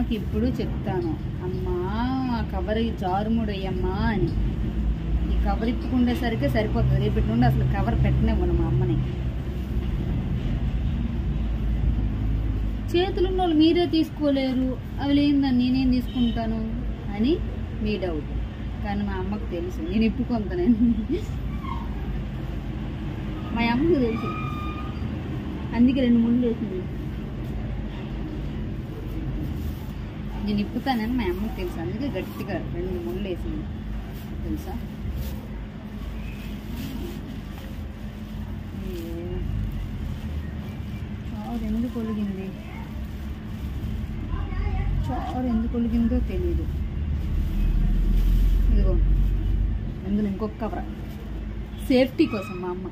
అమ్మకి ఇప్పుడు చెప్తాను, అమ్మా కవర్ జారుముడయ్యమ్మా అని. ఈ కవర్ ఇప్పుకుండేసరికి సరిపోతుంది, రేపటి నుండి అసలు కవర్ పెట్టనివ్వను మా అమ్మని. చేతులున్న వాళ్ళు మీరే తీసుకోలేరు, అవి లేనిదాన్ని నేనేం తీసుకుంటాను అని మీ డౌట్. కానీ మా అమ్మకు తెలుసు నేను ఇప్పుకుంటానని. మా అమ్మకు తెలుసు, అందుకే 2 ముళ్ళు వేసింది. నేను ఇప్పుతానని మా అమ్మకు తెలుసు, అందుకే గట్టిగా 2 ముళ్ళు వేసింది తెలుసా. చారు ఎందుకు ఒలిగింది, చారు ఎందుకు ఒలిగిందో తెలీదు. ఇదిగో ఇందులో ఇంకొక కవర్ సేఫ్టీ కోసం మా అమ్మ